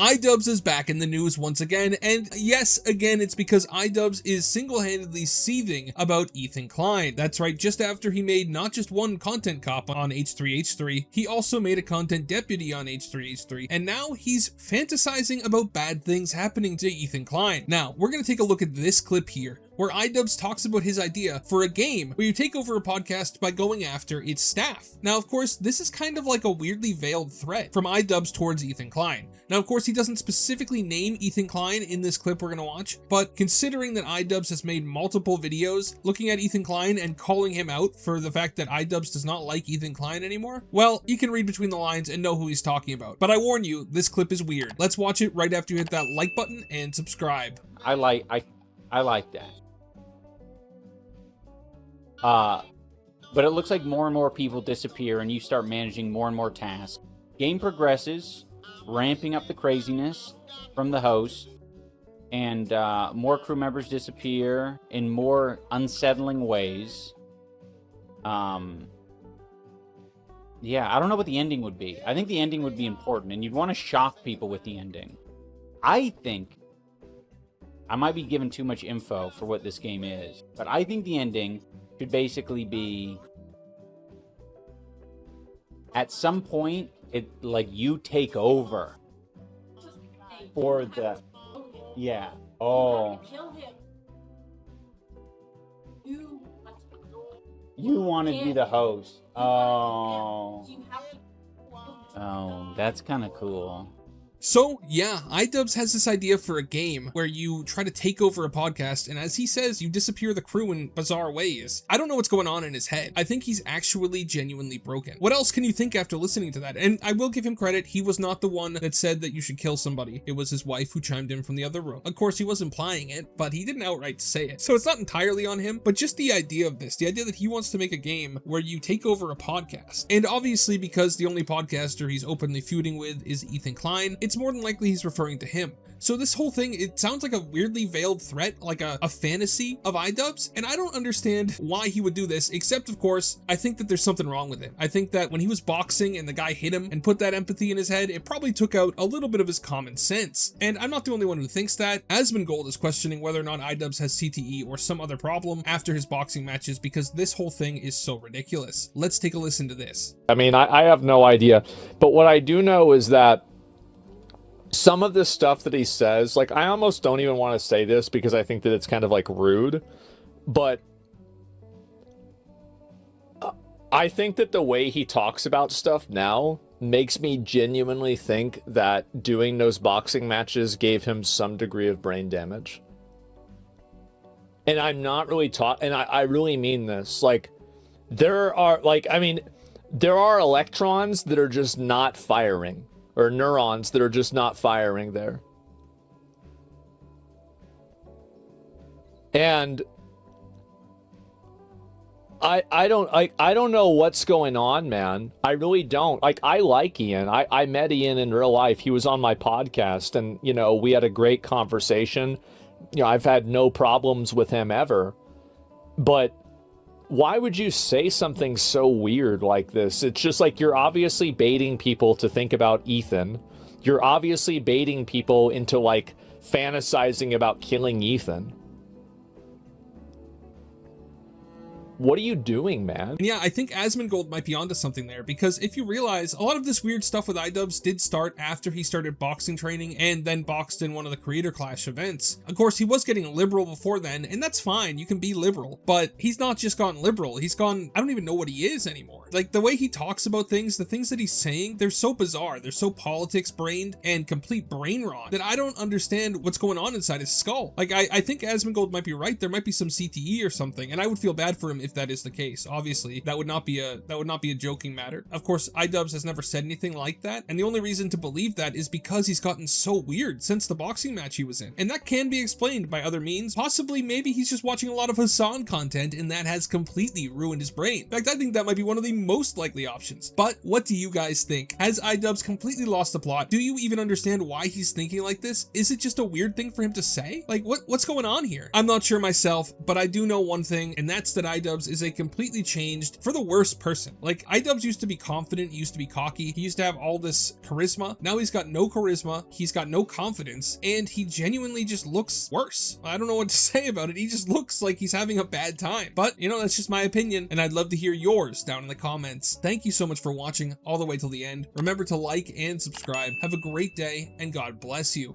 iDubbbz is back in the news once again, and yes, again, it's because iDubbbz is single-handedly seething about Ethan Klein. That's right, just after he made not just one content cop on H3H3, he also made a content deputy on H3H3, and now he's fantasizing about bad things happening to Ethan Klein. Now, we're gonna take a look at this clip here, where iDubbbz talks about his idea for a game where you take over a podcast by going after its staff. Now, of course, this is kind of like a weirdly veiled threat from iDubbbz towards Ethan Klein. Now, of course, he doesn't specifically name Ethan Klein in this clip we're gonna watch, but considering that iDubbbz has made multiple videos looking at Ethan Klein and calling him out for the fact that iDubbbz does not like Ethan Klein anymore, well, you can read between the lines and know who he's talking about. But I warn you, this clip is weird. Let's watch it right after you hit that like button and subscribe. I like that. But it looks like more and more people disappear and you start managing more and more tasks. Game progresses, ramping up the craziness from the host, and more crew members disappear in more unsettling ways. Yeah, I don't know what the ending would be. I think the ending would be important, and you'd want to shock people with the ending. I think I might be giving too much info for what this game is, but I think the ending should basically be, at some point, you take over for the, yeah, oh, you want to be the host, oh, that's kind of cool. So yeah, iDubbbz has this idea for a game where you try to take over a podcast, and as he says, you disappear the crew in bizarre ways. I don't know what's going on in his head. I think he's actually genuinely broken. What else can you think after listening to that? And I will give him credit, he was not the one that said that you should kill somebody. It was his wife who chimed in from the other room. Of course, he was implying it, but he didn't outright say it. So it's not entirely on him, but just the idea of this, the idea that he wants to make a game where you take over a podcast. And obviously, because the only podcaster he's openly feuding with is Ethan Klein, it's more than likely he's referring to him. So this whole thing, it sounds like a weirdly veiled threat, like a fantasy of iDubbbz, and I don't understand why he would do this, except of course, I think that there's something wrong with it. I think that when he was boxing and the guy hit him and put that empathy in his head, it probably took out a little bit of his common sense. And I'm not the only one who thinks that. Asmongold is questioning whether or not iDubbbz has CTE or some other problem after his boxing matches because this whole thing is so ridiculous. Let's take a listen to this. I mean, I have no idea, but what I do know is that some of this stuff that he says, like, I almost don't even want to say this because I think that it's kind of like rude, but I think that the way he talks about stuff now makes me genuinely think that doing those boxing matches gave him some degree of brain damage. And I'm not really and I really mean this. Like, there are, like, I mean, there are electrons that are just not firing. Or neurons that are just not firing there. And I don't know what's going on, man. I really don't. Like, I like Ian. I met Ian in real life. He was on my podcast and, you know, we had a great conversation. You know, I've had no problems with him ever. But why would you say something so weird like this? It's just like you're obviously baiting people to think about Ethan. You're obviously baiting people into, like, fantasizing about killing Ethan. What are you doing, man? And yeah, I think Asmongold might be onto something there, because if you realize, a lot of this weird stuff with iDubbbz did start after he started boxing training and then boxed in one of the Creator Clash events. Of course, he was getting liberal before then, and that's fine, you can be liberal, but he's not just gone liberal, he's gone, I don't even know what he is anymore. Like, the way he talks about things, the things that he's saying, they're so bizarre, they're so politics-brained and complete brain rot that I don't understand what's going on inside his skull. Like, I think Asmongold might be right, there might be some CTE or something, and I would feel bad for him if that is the case. Obviously, that would not be a joking matter. Of course, iDubbbz has never said anything like that, and the only reason to believe that is because he's gotten so weird since the boxing match he was in. And that can be explained by other means. Possibly, maybe he's just watching a lot of Hassan content and that has completely ruined his brain. In fact, I think that might be one of the most likely options. But what do you guys think? Has iDubbbz completely lost the plot? Do you even understand why he's thinking like this? Is it just a weird thing for him to say? Like, what's going on here? I'm not sure myself, but I do know one thing, and that's that iDubbbz iDubbbz is a completely changed, for the worse person. Like, iDubbbz used to be confident, he used to be cocky, he used to have all this charisma. Now he's got no charisma, he's got no confidence, and he genuinely just looks worse. I don't know what to say about it. He just looks like he's having a bad time. But, you know, that's just my opinion, and I'd love to hear yours down in the comments. Thank you so much for watching all the way till the end. Remember to like and subscribe. Have a great day, and God bless you.